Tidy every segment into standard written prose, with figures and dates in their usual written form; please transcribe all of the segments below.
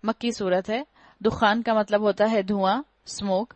مکی صورت ہے. دخان کا مطلب ہوتا ہے دھواں، اسموک.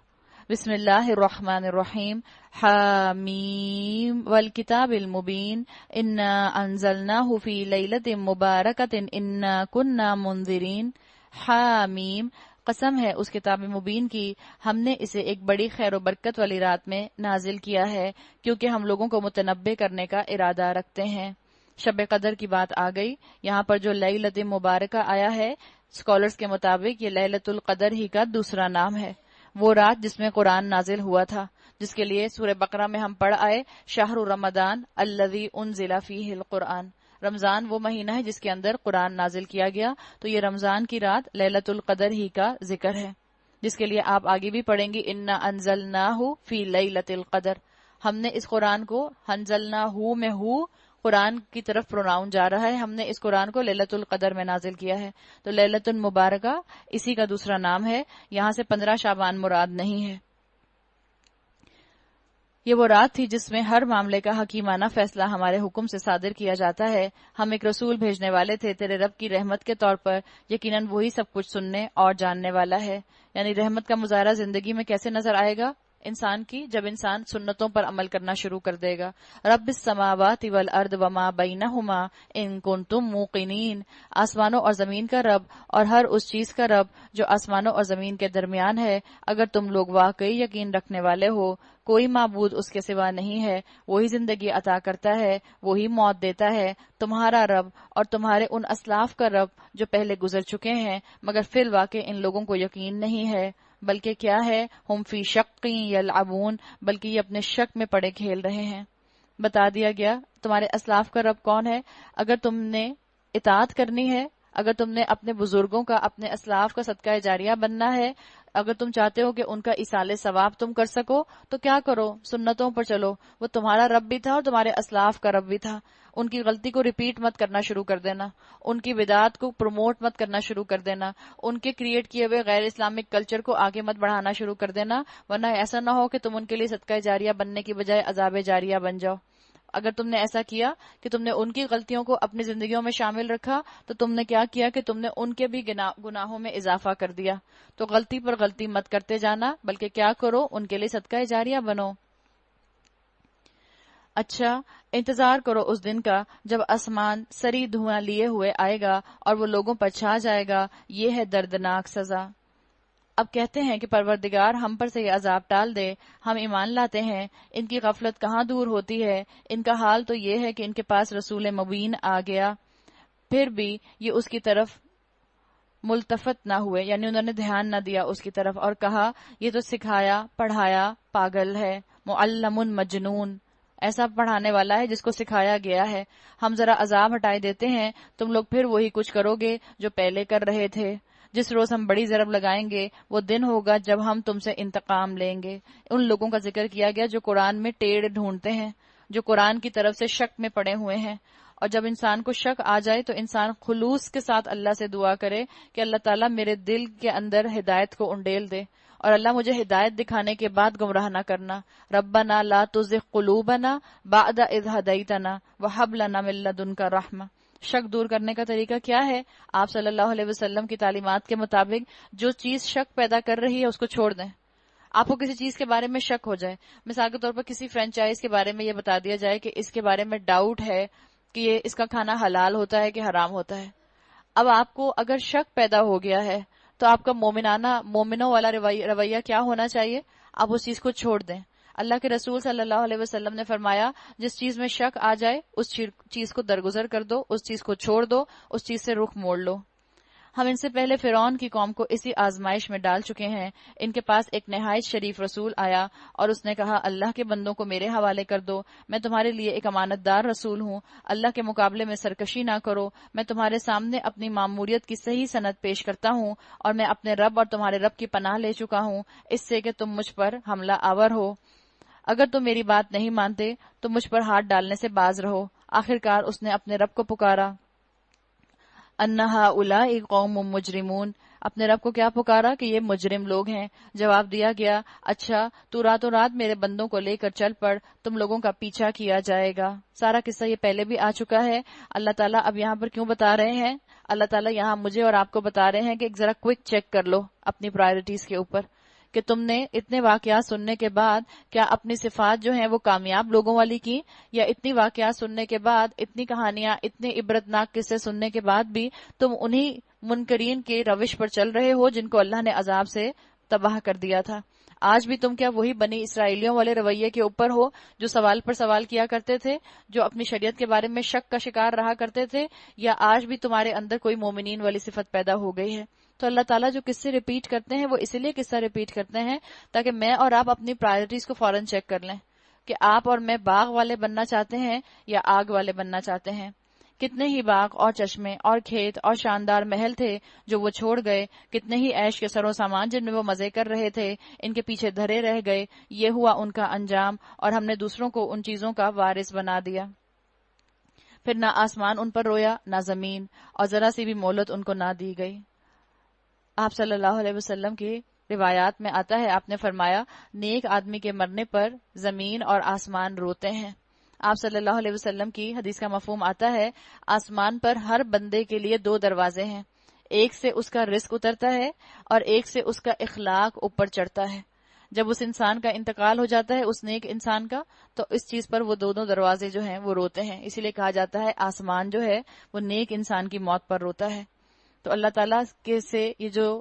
بسم اللہ الرحمن الرحیم. حامیم والکتاب المبین انا انزلناہ فی لیلۃ مبارکۃ انا کنا منذرین. حامیم، قسم ہے اس کتاب مبین کی، ہم نے اسے ایک بڑی خیر و برکت والی رات میں نازل کیا ہے، کیونکہ ہم لوگوں کو متنبع کرنے کا ارادہ رکھتے ہیں. شب قدر کی بات آ گئی. یہاں پر جو لیلۃ مبارکہ آیا ہے، اسکالرز کے مطابق یہ لیلۃ القدر ہی کا دوسرا نام ہے. وہ رات جس میں قرآن نازل ہوا تھا، جس کے لیے سورہ بقرہ میں ہم پڑھ آئے شہر رمضان الذی انزل فیہ القرآن. رمضان وہ مہینہ ہے جس کے اندر قرآن نازل کیا گیا، تو یہ رمضان کی رات لیلۃ القدر ہی کا ذکر ہے، جس کے لیے آپ آگے بھی پڑھیں گی انا انزلناہ فی لیلۃ القدر. ہم نے اس قرآن کو انزلناہ میں قرآن کی طرف پروناؤن جا رہا ہے، ہم نے اس قرآن کو لیلۃ القدر میں نازل کیا ہے. تو لیلۃ المبارکہ اسی کا دوسرا نام ہے. یہاں سے 15 شعبان مراد نہیں ہے. یہ وہ رات تھی جس میں ہر معاملے کا حکیمانہ فیصلہ ہمارے حکم سے صادر کیا جاتا ہے. ہم ایک رسول بھیجنے والے تھے تیرے رب کی رحمت کے طور پر، یقیناً وہی سب کچھ سننے اور جاننے والا ہے. یعنی رحمت کا مظاہرہ زندگی میں کیسے نظر آئے گا انسان کی؟ جب انسان سنتوں پر عمل کرنا شروع کر دے گا. رب السماوات والارض وما بینہما ان کنتم موقنین. آسمانوں اور زمین کا رب اور ہر اس چیز کا رب جو آسمانوں اور زمین کے درمیان ہے، اگر تم لوگ واقعی یقین رکھنے والے ہو. کوئی معبود اس کے سوا نہیں ہے، وہی زندگی عطا کرتا ہے، وہی موت دیتا ہے. تمہارا رب اور تمہارے ان اسلاف کا رب جو پہلے گزر چکے ہیں، مگر فی الواقع ان لوگوں کو یقین نہیں ہے. بلکہ کیا ہے، ہم فی شق یلعبون، بلکہ یہ اپنے شک میں پڑے کھیل رہے ہیں. بتا دیا گیا تمہارے اسلاف کا رب کون ہے. اگر تم نے اطاعت کرنی ہے، اگر تم نے اپنے بزرگوں کا، اپنے اسلاف کا صدقہ جاریہ بننا ہے، اگر تم چاہتے ہو کہ ان کا ایصال ثواب تم کر سکو، تو کیا کرو، سنتوں پر چلو. وہ تمہارا رب بھی تھا اور تمہارے اسلاف کا رب بھی تھا. ان کی غلطی کو ریپیٹ مت کرنا شروع کر دینا، ان کی بدعات کو پروموٹ مت کرنا شروع کر دینا، ان کے کریٹ کیے ہوئے غیر اسلامک کلچر کو آگے مت بڑھانا شروع کر دینا، ورنہ ایسا نہ ہو کہ تم ان کے لیے صدقہ جاریہ بننے کی بجائے عذاب جاریہ بن جاؤ. اگر تم نے ایسا کیا کہ تم نے ان کی غلطیوں کو اپنی زندگیوں میں شامل رکھا، تو تم نے کیا کیا کہ تم نے ان کے بھی گناہوں میں اضافہ کر دیا. تو غلطی پر غلطی مت کرتے جانا، بلکہ کیا کرو، ان کے لیے صدقہ جاریہ بنو. اچھا، انتظار کرو اس دن کا جب آسمان سری دھواں لیے ہوئے آئے گا اور وہ لوگوں پر چھا جائے گا. یہ ہے دردناک سزا. اب کہتے ہیں کہ پروردگار ہم پر سے یہ عذاب ٹال دے. ہم ایمان لاتے ہیں، ان کی غفلت کہاں دور ہوتی ہے. ان کا حال تو یہ ہے کہ ان کے پاس رسول مبین آ گیا، پھر بھی یہ اس کی طرف ملتفت نہ ہوئے، یعنی انہوں نے دھیان نہ دیا اس کی طرف، اور کہا یہ تو سکھایا پڑھایا پاگل ہے، معلم مجنون، ایسا پڑھانے والا ہے جس کو سکھایا گیا ہے. ہم ذرا عذاب ہٹائے دیتے ہیں، تم لوگ پھر وہی کچھ کرو گے جو پہلے کر رہے تھے. جس روز ہم بڑی ضرب لگائیں گے وہ دن ہوگا جب ہم تم سے انتقام لیں گے. ان لوگوں کا ذکر کیا گیا جو قرآن میں ٹیڑھ ڈھونڈتے ہیں، جو قرآن کی طرف سے شک میں پڑے ہوئے ہیں. اور جب انسان کو شک آ جائے تو انسان خلوص کے ساتھ اللہ سے دعا کرے کہ اللہ تعالیٰ میرے دل کے اندر ہدایت کو انڈیل دے، اور اللہ مجھے ہدایت دکھانے کے بعد گمراہ نہ کرنا. ربنا لا تزغ قلوبنا بعد اذ ہدیتنا وہب لنا من لدنک رحمہ. شک دور کرنے کا طریقہ کیا ہے؟ آپ صلی اللہ علیہ وسلم کی تعلیمات کے مطابق جو چیز شک پیدا کر رہی ہے اس کو چھوڑ دیں. آپ کو کسی چیز کے بارے میں شک ہو جائے، مثال کے طور پر کسی فرینچائز کے بارے میں یہ بتا دیا جائے کہ اس کے بارے میں ڈاؤٹ ہے کہ یہ اس کا کھانا حلال ہوتا ہے کہ حرام ہوتا ہے. اب آپ کو اگر شک پیدا ہو گیا ہے تو آپ کا مومنوں والا رویہ کیا ہونا چاہیے؟ آپ اس چیز کو چھوڑ دیں. اللہ کے رسول صلی اللہ علیہ وسلم نے فرمایا جس چیز میں شک آ جائے اس چیز کو درگزر کر دو، اس چیز کو چھوڑ دو، اس چیز سے رخ موڑ لو. ہم ان سے پہلے فرعون کی قوم کو اسی آزمائش میں ڈال چکے ہیں. ان کے پاس ایک نہایت شریف رسول آیا اور اس نے کہا اللہ کے بندوں کو میرے حوالے کر دو، میں تمہارے لیے ایک امانت دار رسول ہوں، اللہ کے مقابلے میں سرکشی نہ کرو. میں تمہارے سامنے اپنی ماموریت کی صحیح سند پیش کرتا ہوں اور میں اپنے رب اور تمہارے رب کی پناہ لے چکا ہوں اس سے کہ تم مجھ پر حملہ آور ہو. اگر تم میری بات نہیں مانتے تو مجھ پر ہاتھ ڈالنے سے باز رہو. آخرکار اس نے اپنے رب کو پکارا ان ہؤلاء قوم مجرمون، اپنے رب کو کیا پکارا کہ یہ مجرم لوگ ہیں. جواب دیا گیا اچھا تو راتوں رات میرے بندوں کو لے کر چل پڑ، تم لوگوں کا پیچھا کیا جائے گا. سارا قصہ یہ پہلے بھی آ چکا ہے. اللہ تعالیٰ اب یہاں پر کیوں بتا رہے ہیں؟ اللہ تعالیٰ یہاں مجھے اور آپ کو بتا رہے ہیں کہ ایک ذرا کوئک چیک کر لو اپنی پرائرٹیز کے اوپر، کہ تم نے اتنے واقعات سننے کے بعد کیا اپنی صفات جو ہیں وہ کامیاب لوگوں والی کی، یا اتنی واقعات سننے کے بعد، اتنی کہانیاں، اتنے عبرتناک قصے سننے کے بعد بھی تم انہی منکرین کے روش پر چل رہے ہو جن کو اللہ نے عذاب سے تباہ کر دیا تھا. آج بھی تم کیا وہی بنی اسرائیلیوں والے رویے کے اوپر ہو جو سوال پر سوال کیا کرتے تھے، جو اپنی شریعت کے بارے میں شک کا شکار رہا کرتے تھے، یا آج بھی تمہارے اندر کوئی مومنین والی صفت پیدا ہو گئی ہے؟ تو اللہ تعالیٰ جو قصے ریپیٹ کرتے ہیں وہ اسی لیے قصہ ریپیٹ کرتے ہیں تاکہ میں اور آپ اپنی پرائرٹیز کو فوراً چیک کر لیں کہ آپ اور میں باغ والے بننا چاہتے ہیں یا آگ والے بننا چاہتے ہیں. کتنے ہی باغ اور چشمے اور کھیت اور شاندار محل تھے جو وہ چھوڑ گئے، کتنے ہی عیش کے سر و سامان جن میں وہ مزے کر رہے تھے ان کے پیچھے دھرے رہ گئے. یہ ہوا ان کا انجام، اور ہم نے دوسروں کو ان چیزوں کا وارث بنا دیا. پھر نہ آسمان ان پر رویا نہ زمین، اور ذرا سی بھی مہلت ان کو نہ دی گئی. آپ صلی اللہ علیہ وسلم کی روایات میں آتا ہے، آپ نے فرمایا نیک آدمی کے مرنے پر زمین اور آسمان روتے ہیں. آپ صلی اللہ علیہ وسلم کی حدیث کا مفہوم آتا ہے آسمان پر ہر بندے کے لیے 2 دروازے ہیں، ایک سے اس کا رزق اترتا ہے اور ایک سے اس کا اخلاق اوپر چڑھتا ہے. جب اس انسان کا انتقال ہو جاتا ہے، اس نیک انسان کا، تو اس چیز پر وہ دونوں دروازے جو ہیں وہ روتے ہیں. اسی لیے کہا جاتا ہے آسمان جو ہے وہ نیک انسان کی موت پر روتا ہے. تو اللہ تعالیٰ کے سے یہ جو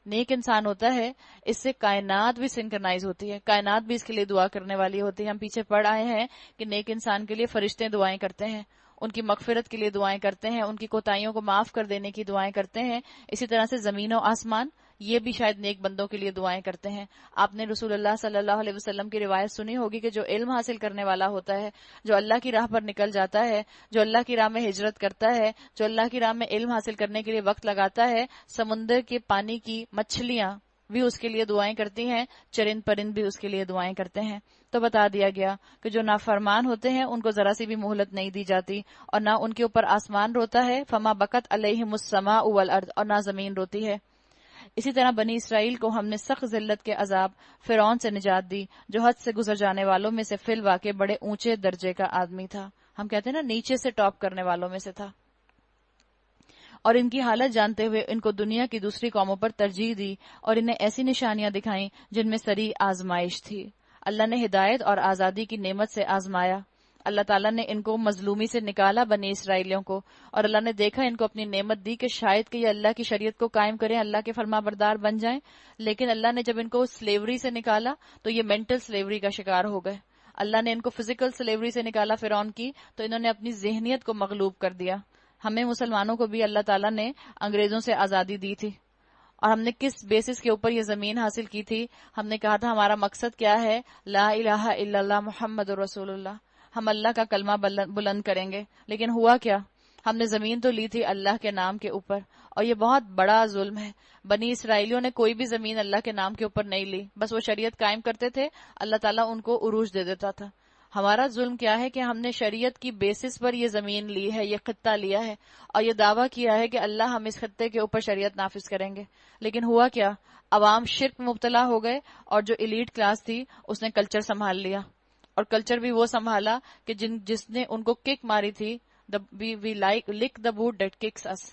نیک انسان ہوتا ہے اس سے کائنات بھی سنکرنائز ہوتی ہے، کائنات بھی اس کے لیے دعا کرنے والی ہوتی ہے. ہم پیچھے پڑھ آئے ہیں کہ نیک انسان کے لیے فرشتے دعائیں کرتے ہیں، ان کی مغفرت کے لیے دعائیں کرتے ہیں، ان کی کوتاہیوں کو معاف کر دینے کی دعائیں کرتے ہیں. اسی طرح سے زمین و آسمان یہ بھی شاید نیک بندوں کے لیے دعائیں کرتے ہیں. آپ نے رسول اللہ صلی اللہ علیہ وسلم کی روایت سنی ہوگی کہ جو علم حاصل کرنے والا ہوتا ہے، جو اللہ کی راہ پر نکل جاتا ہے، جو اللہ کی راہ میں ہجرت کرتا ہے، جو اللہ کی راہ میں علم حاصل کرنے کے لیے وقت لگاتا ہے، سمندر کے پانی کی مچھلیاں بھی اس کے لیے دعائیں کرتی ہیں، چرند پرند بھی اس کے لیے دعائیں کرتے ہیں. تو بتا دیا گیا کہ جو نافرمان ہوتے ہیں ان کو ذرا سی بھی مہلت نہیں دی جاتی، اور نہ ان کے اوپر آسمان روتا ہے، فما بکت علیہم السماء والارض، اور نہ زمین روتی ہے. اسی طرح بنی اسرائیل کو ہم نے سخت ذلت کے عذاب فرعون سے نجات دی، جو حد سے گزر جانے والوں میں سے فی الواقع بڑے اونچے درجے کا آدمی تھا. ہم کہتے ہیں نا نیچے سے ٹاپ کرنے والوں میں سے تھا. اور ان کی حالت جانتے ہوئے ان کو دنیا کی دوسری قوموں پر ترجیح دی اور انہیں ایسی نشانیاں دکھائیں جن میں سری آزمائش تھی. اللہ نے ہدایت اور آزادی کی نعمت سے آزمایا. اللہ تعالیٰ نے ان کو مظلومی سے نکالا بنی اسرائیلیوں کو، اور اللہ نے دیکھا ان کو اپنی نعمت دی کہ شاید کہ یہ اللہ کی شریعت کو قائم کریں، اللہ کے فرما بردار بن جائیں. لیکن اللہ نے جب ان کو سلیوری سے نکالا تو یہ مینٹل سلیوری کا شکار ہو گئے. اللہ نے ان کو فزیکل سلیوری سے نکالا فرعون کی، تو انہوں نے اپنی ذہنیت کو مغلوب کر دیا. ہمیں مسلمانوں کو بھی اللہ تعالیٰ نے انگریزوں سے آزادی دی تھی، اور ہم نے کس بیسس کے اوپر یہ زمین حاصل کی تھی؟ ہم نے کہا تھا ہمارا مقصد کیا ہے، لا الہ الا اللہ محمد رسول اللہ، ہم اللہ کا کلمہ بلند کریں گے. لیکن ہوا کیا؟ ہم نے زمین تو لی تھی اللہ کے نام کے اوپر، اور یہ بہت بڑا ظلم ہے. بنی اسرائیلیوں نے کوئی بھی زمین اللہ کے نام کے اوپر نہیں لی، بس وہ شریعت قائم کرتے تھے، اللہ تعالیٰ ان کو عروج دے دیتا تھا. ہمارا ظلم کیا ہے کہ ہم نے شریعت کی بیسس پر یہ زمین لی ہے، یہ خطہ لیا ہے، اور یہ دعویٰ کیا ہے کہ اللہ ہم اس خطے کے اوپر شریعت نافذ کریں گے. لیکن ہوا کیا؟ عوام شرک میں مبتلا ہو گئے، اور جو ایلیٹ کلاس تھی اس نے کلچر سنبھال لیا. اور کلچر بھی وہ سنبھالا کہ جس نے ان کو کک ماری تھی، we like look the boot that kicks us,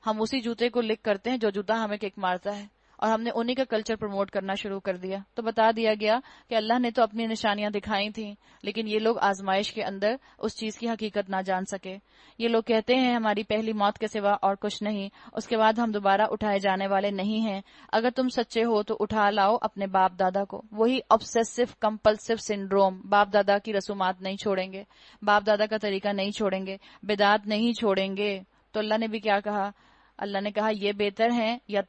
ہم اسی جوتے کو لک کرتے ہیں جو جوتا ہمیں کک مارتا ہے، اور ہم نے انہی کا کلچر پروموٹ کرنا شروع کر دیا. تو بتا دیا گیا کہ اللہ نے تو اپنی نشانیاں دکھائی تھیں، لیکن یہ لوگ آزمائش کے اندر اس چیز کی حقیقت نہ جان سکے. یہ لوگ کہتے ہیں ہماری پہلی موت کے سوا اور کچھ نہیں، اس کے بعد ہم دوبارہ اٹھائے جانے والے نہیں ہیں. اگر تم سچے ہو تو اٹھا لاؤ اپنے باپ دادا کو. وہی obsessive compulsive syndrome، باپ دادا کی رسومات نہیں چھوڑیں گے، باپ دادا کا طریقہ نہیں چھوڑیں گے، بدعات نہیں چھوڑیں گے. تو اللہ نے بھی کیا کہا؟ اللہ نے کہا یہ بہتر ہیں یا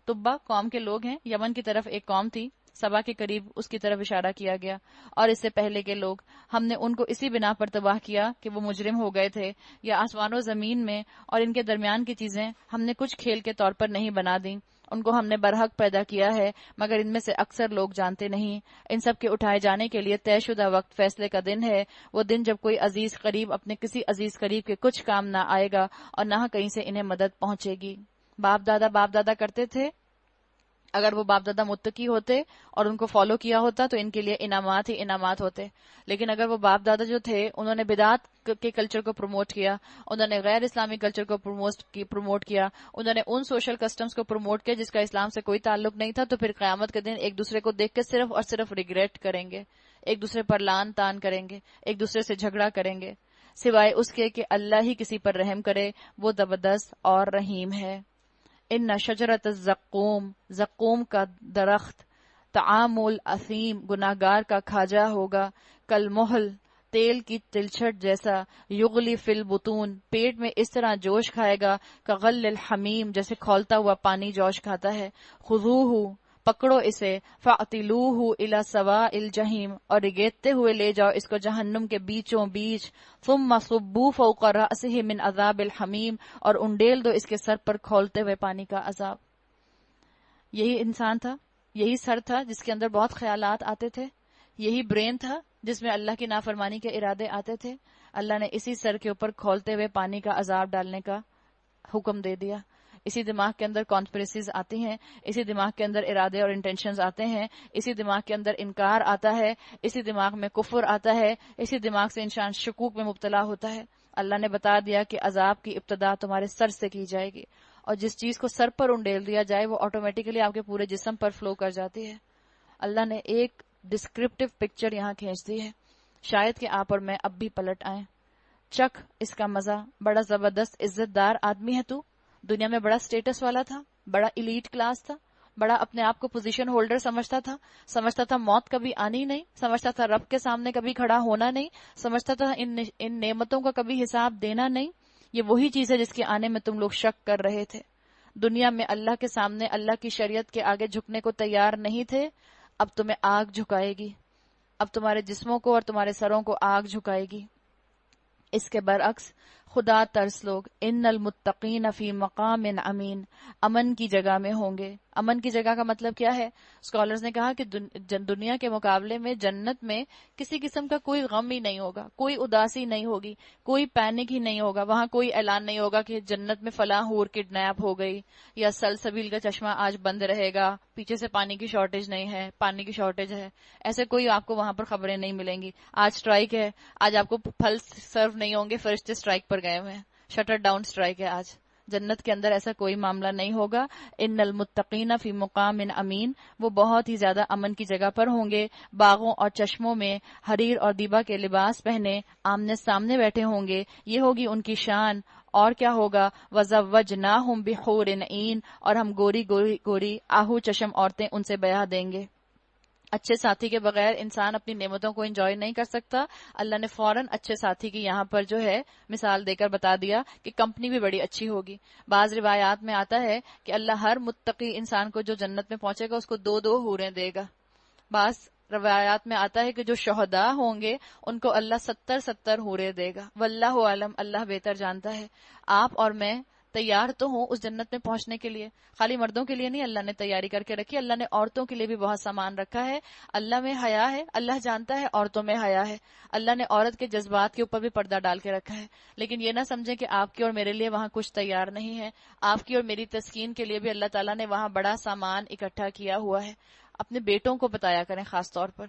تبا قوم کے لوگ ہیں، یمن کی طرف ایک قوم تھی، سبا کے قریب، اس کی طرف اشارہ کیا گیا. اور اس سے پہلے کے لوگ، ہم نے ان کو اسی بنا پر تباہ کیا کہ وہ مجرم ہو گئے تھے. یا آسمان و زمین میں اور ان کے درمیان کی چیزیں ہم نے کچھ کھیل کے طور پر نہیں بنا دیں، ان کو ہم نے برحق پیدا کیا ہے، مگر ان میں سے اکثر لوگ جانتے نہیں۔ ان سب کے اٹھائے جانے کے لیے طے شدہ وقت فیصلے کا دن ہے، وہ دن جب کوئی عزیز قریب اپنے کسی عزیز قریب کے کچھ کام نہ آئے گا اور نہ کہیں سے انہیں مدد پہنچے گی۔ باپ دادا کرتے تھے، اگر وہ باپ دادا متقی ہوتے اور ان کو فالو کیا ہوتا تو ان کے لیے انعامات ہی انعامات ہوتے، لیکن اگر وہ باپ دادا جو تھے انہوں نے بدعت کے کلچر کو پروموٹ کیا، انہوں نے غیر اسلامی کلچر کو پروموٹ کیا، انہوں نے ان سوشل کسٹمز کو پروموٹ کیا جس کا اسلام سے کوئی تعلق نہیں تھا، تو پھر قیامت کے دن ایک دوسرے کو دیکھ کے صرف اور صرف ریگریٹ کریں گے، ایک دوسرے پر لعن تان کریں گے، ایک دوسرے سے جھگڑا کریں گے، سوائے اس کے کہ اللہ ہی کسی پر رحم کرے، وہ زبردست اور رحیم ہے۔ ان شجرت الزقوم، زقوم کا درخت، طعام الاثیم، گناہگار کا کھاجا ہوگا، کل محل، تیل کی تلچھٹ جیسا، یغلی فی البطون، پیٹ میں اس طرح جوش کھائے گا، کغل الحمیم، جیسے کھولتا ہوا پانی جوش کھاتا ہے، خذوہ، پکڑو اسے، فاعتلوہ الی سواء الجحیم، اور رگیدتے ہوئے لے جاؤ اس کو جہنم کے بیچوں بیچ، ثم صبوا فوق رأسہ من عذاب الحمیم، اور انڈیل دو اس کے سر پر کھولتے ہوئے پانی کا عذاب۔ یہی انسان تھا، یہی سر تھا جس کے اندر بہت خیالات آتے تھے، یہی برین تھا جس میں اللہ کی نافرمانی کے ارادے آتے تھے، اللہ نے اسی سر کے اوپر کھولتے ہوئے پانی کا عذاب ڈالنے کا حکم دے دیا۔ اسی دماغ کے اندر کانسپریسیز آتی ہیں، اسی دماغ کے اندر ارادے اور انٹینشنز آتے ہیں، اسی دماغ کے اندر انکار آتا ہے، اسی دماغ میں کفر آتا ہے، اسی دماغ سے انسان شکوک میں مبتلا ہوتا ہے۔ اللہ نے بتا دیا کہ عذاب کی ابتدا تمہارے سر سے کی جائے گی، اور جس چیز کو سر پر انڈیل دیا جائے وہ آٹومیٹیکلی آپ کے پورے جسم پر فلو کر جاتی ہے۔ اللہ نے ایک ڈسکرپٹیو پکچر یہاں کھینچ دی ہے، شاید کہ آپ اور میں اب بھی پلٹ آئیں۔ چکھ اس کا مزہ، بڑا زبردست عزت دار آدمی ہے تو، دنیا میں بڑا سٹیٹس والا تھا، بڑا ایلیٹ کلاس تھا، بڑا اپنے آپ کو پوزیشن ہولڈر سمجھتا تھا موت کبھی آنی نہیں، سمجھتا تھا رب کے سامنے کبھی کھڑا ہونا نہیں، سمجھتا تھا ان نعمتوں کا کبھی حساب دینا نہیں۔ یہ وہی چیز ہے جس کے آنے میں تم لوگ شک کر رہے تھے۔ دنیا میں اللہ کے سامنے اللہ کی شریعت کے آگے جھکنے کو تیار نہیں تھے، اب تمہیں آگ جھکائے گی، اب تمہارے جسموں کو اور تمہارے سروں کو آگ جھکائے گی۔ اس کے برعکس خدا ترس لوگ ان المتقین فی مقام امین، امن کی جگہ میں ہوں گے۔ امن کی جگہ کا مطلب کیا ہے؟ اسکالرز نے کہا کہ دنیا کے مقابلے میں جنت میں کسی قسم کا کوئی غم ہی نہیں ہوگا، کوئی اداسی نہیں ہوگی، کوئی پینک ہی نہیں ہوگا، وہاں کوئی اعلان نہیں ہوگا کہ جنت میں فلاں حور کڈنیپ ہو گئی، یا سلسبیل کا چشمہ آج بند رہے گا، پیچھے سے پانی کی شارٹیج نہیں ہے، پانی کی شارٹیج ہے، ایسے کوئی آپ کو وہاں پر خبریں نہیں ملیں گی۔ آج سٹرائک ہے، آج آپ کو پھل سرو نہیں ہوں گے، فرشتے سٹرائک پر گئے ہوئے ہیں، شٹر ڈاؤن سٹرائک ہے آج۔ جنت کے اندر ایسا کوئی معاملہ نہیں ہوگا۔ ان المتقین فی مقام امین، وہ بہت ہی زیادہ امن کی جگہ پر ہوں گے، باغوں اور چشموں میں حریر اور دیبا کے لباس پہنے آمنے سامنے بیٹھے ہوں گے، یہ ہوگی ان کی شان۔ اور کیا ہوگا؟ وَزَوَّجْنَاهُمْ بِحُورٍ عِین، اور ہم گوری گوری گوری آہو چشم عورتیں ان سے بیاہ دیں گے۔ اچھے ساتھی کے بغیر انسان اپنی نعمتوں کو انجوائے نہیں کر سکتا۔ اللہ نے فوراً اچھے ساتھی کی یہاں پر جو ہے مثال دے کر بتا دیا کہ کمپنی بھی بڑی اچھی ہوگی۔ بعض روایات میں آتا ہے کہ اللہ ہر متقی انسان کو جو جنت میں پہنچے گا اس کو 2 حوریں دے گا۔ بعض روایات میں آتا ہے کہ جو شہداء ہوں گے ان کو اللہ 70 حوریں دے گا۔ واللہ عالم، اللہ بہتر جانتا ہے۔ آپ اور میں تیار تو ہوں اس جنت میں پہنچنے کے لیے، خالی مردوں کے لیے نہیں اللہ نے تیاری کر کے رکھی، اللہ نے عورتوں کے لیے بھی بہت سامان رکھا ہے۔ اللہ میں حیا ہے، اللہ جانتا ہے عورتوں میں حیا ہے، اللہ نے عورت کے جذبات کے اوپر بھی پردہ ڈال کے رکھا ہے۔ لیکن یہ نہ سمجھیں کہ آپ کی اور میرے لیے وہاں کچھ تیار نہیں ہے، آپ کی اور میری تسکین کے لیے بھی اللہ تعالیٰ نے وہاں بڑا سامان اکٹھا کیا ہوا ہے۔ اپنے بیٹوں کو بتایا کریں، خاص طور پر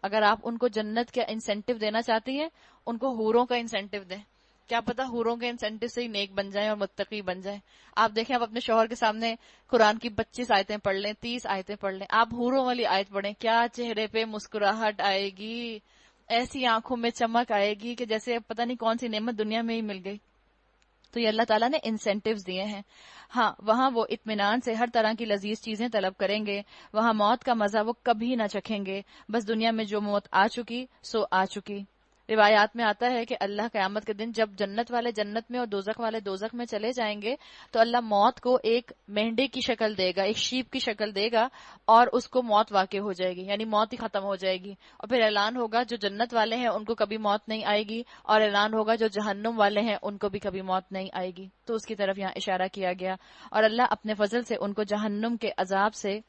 اگر آپ ان کو جنت کا انسینٹو دینا چاہتی ہیں، ان کو حوروں کا انسینٹو دیں۔ کیا پتا حوروں کے انسینٹو سے ہی نیک بن جائیں اور متقی بن جائیں۔ آپ دیکھیں، آپ اپنے شوہر کے سامنے قرآن کی 25 آیتیں پڑھ لیں، 30 آیتیں پڑھ لیں، آپ حوروں والی آیت پڑھیں، کیا چہرے پہ مسکراہٹ آئے گی، ایسی آنکھوں میں چمک آئے گی کہ جیسے پتہ نہیں کون سی نعمت دنیا میں ہی مل گئی۔ تو یہ اللہ تعالیٰ نے انسینٹیوز دیے ہیں۔ ہاں، وہاں وہ اطمینان سے ہر طرح کی لذیذ چیزیں طلب کریں گے، وہاں موت کا مزہ وہ کبھی نہ چکھیں گے، بس دنیا میں جو موت آ چکی سو آ چکی۔ روایات میں آتا ہے کہ اللہ قیامت کے دن جب جنت والے جنت میں اور دوزخ والے دوزخ میں چلے جائیں گے تو اللہ موت کو ایک مینڈے کی شکل دے گا، ایک شیپ کی شکل دے گا، اور اس کو موت واقع ہو جائے گی، یعنی موت ہی ختم ہو جائے گی، اور پھر اعلان ہوگا جو جنت والے ہیں ان کو کبھی موت نہیں آئے گی، اور اعلان ہوگا جو جہنم والے ہیں ان کو بھی کبھی موت نہیں آئے گی۔ تو اس کی طرف یہاں اشارہ کیا گیا، اور اللہ اپنے فضل سے ان کو جہنم کے عذاب سے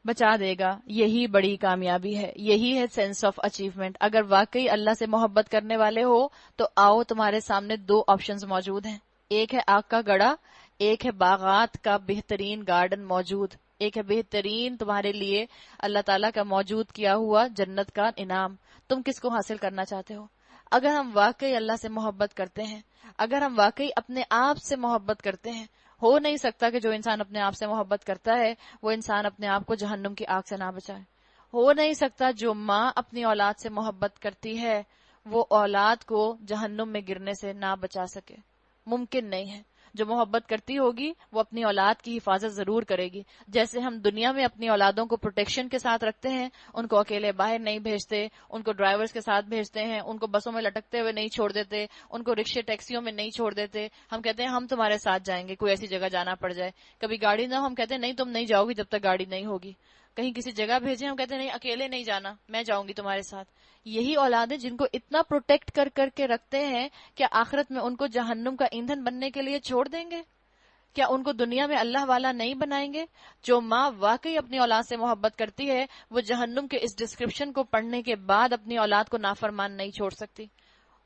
بچا دے گا۔ یہی بڑی کامیابی ہے، یہی ہے سینس آف اچیومنٹ۔ اگر واقعی اللہ سے محبت کرنے والے ہو تو آؤ، تمہارے سامنے دو آپشنز موجود ہیں، ایک ہے آگ کا گڑھا، ایک ہے باغات کا بہترین گارڈن موجود، ایک ہے بہترین تمہارے لیے اللہ تعالیٰ کا موجود کیا ہوا جنت کا انعام۔ تم کس کو حاصل کرنا چاہتے ہو؟ اگر ہم واقعی اللہ سے محبت کرتے ہیں، اگر ہم واقعی اپنے آپ سے محبت کرتے ہیں، ہو نہیں سکتا کہ جو انسان اپنے آپ سے محبت کرتا ہے وہ انسان اپنے آپ کو جہنم کی آگ سے نہ بچائے۔ ہو نہیں سکتا جو ماں اپنی اولاد سے محبت کرتی ہے وہ اولاد کو جہنم میں گرنے سے نہ بچا سکے، ممکن نہیں ہے۔ جو محبت کرتی ہوگی وہ اپنی اولاد کی حفاظت ضرور کرے گی، جیسے ہم دنیا میں اپنی اولادوں کو پروٹیکشن کے ساتھ رکھتے ہیں، ان کو اکیلے باہر نہیں بھیجتے، ان کو ڈرائیورز کے ساتھ بھیجتے ہیں، ان کو بسوں میں لٹکتے ہوئے نہیں چھوڑ دیتے، ان کو رکشے ٹیکسیوں میں نہیں چھوڑ دیتے، ہم کہتے ہیں ہم تمہارے ساتھ جائیں گے، کوئی ایسی جگہ جانا پڑ جائے، کبھی گاڑی نہ ہو ہم کہتے ہیں نہیں تم نہیں جاؤ گی جب تک گاڑی نہیں ہوگی، کہیں کسی جگہ بھیجیں ہم کہتے ہیں نہیں اکیلے نہیں جانا، میں جاؤں گی تمہارے ساتھ۔ یہی اولادیں جن کو اتنا پروٹیکٹ کر کر کے رکھتے ہیں، کیا آخرت میں ان کو جہنم کا ایندھن بننے کے لیے چھوڑ دیں گے؟ کیا ان کو دنیا میں اللہ والا نہیں بنائیں گے؟ جو ماں واقعی اپنی اولاد سے محبت کرتی ہے وہ جہنم کے اس ڈسکرپشن کو پڑھنے کے بعد اپنی اولاد کو نافرمان نہیں چھوڑ سکتی۔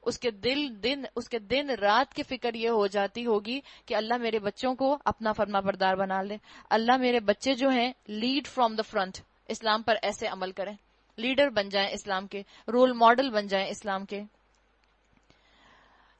اس کے دن رات کی فکر یہ ہو جاتی ہوگی کہ اللہ میرے بچوں کو اپنا فرما بردار بنا لے، اللہ میرے بچے جو ہیں لیڈ فرام دا فرنٹ، اسلام پر ایسے عمل کریں، لیڈر بن جائیں اسلام کے، رول ماڈل بن جائیں اسلام کے۔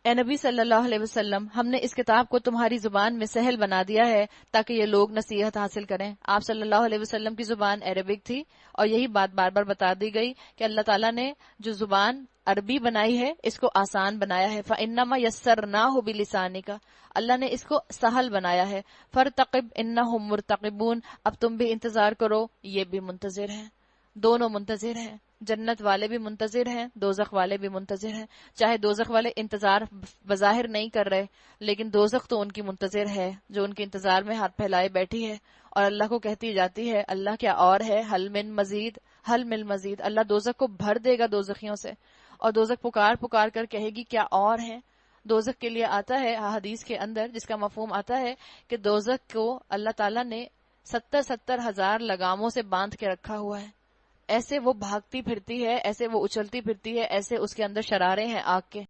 اے نبی صلی اللہ علیہ وسلم، ہم نے اس کتاب کو تمہاری زبان میں سہل بنا دیا ہے تاکہ یہ لوگ نصیحت حاصل کریں۔ آپ صلی اللہ علیہ وسلم کی زبان عربک تھی، اور یہی بات بار بار بتا دی گئی کہ اللہ تعالیٰ نے جو زبان عربی بنائی ہے اس کو آسان بنایا ہے۔ فَإِنَّمَا يَسَّرْنَاهُ بِلِسَانِكَ، اللہ نے اس کو سہل بنایا ہے۔ فَارْتَقِبْ إِنَّهُمْ مُرْتَقِبُونَ، اب تم بھی انتظار کرو، یہ بھی منتظر ہیں، دونوں منتظر ہیں، جنت والے بھی منتظر ہیں، دوزخ والے بھی منتظر ہیں۔ چاہے دوزخ والے انتظار بظاہر نہیں کر رہے لیکن دوزخ تو ان کی منتظر ہے، جو ان کے انتظار میں ہاتھ پھیلائے بیٹھی ہے اور اللہ کو کہتی جاتی ہے اللہ کیا اور ہے، حل من مزید، حل من مزید۔ اللہ دوزخ کو بھر دے گا دوزخیوں سے، اور دوزخ پکار پکار کر کہے گی کیا اور ہے۔ دوزخ کے لیے آتا ہے حدیث کے اندر جس کا مفہوم آتا ہے کہ دوزخ کو اللہ تعالیٰ نے 70,000 لگاموں سے باندھ کے رکھا ہوا ہے، ایسے وہ بھاگتی پھرتی ہے، ایسے وہ اچھلتی پھرتی ہے، ایسے اس کے اندر شرارے ہیں آگ کے۔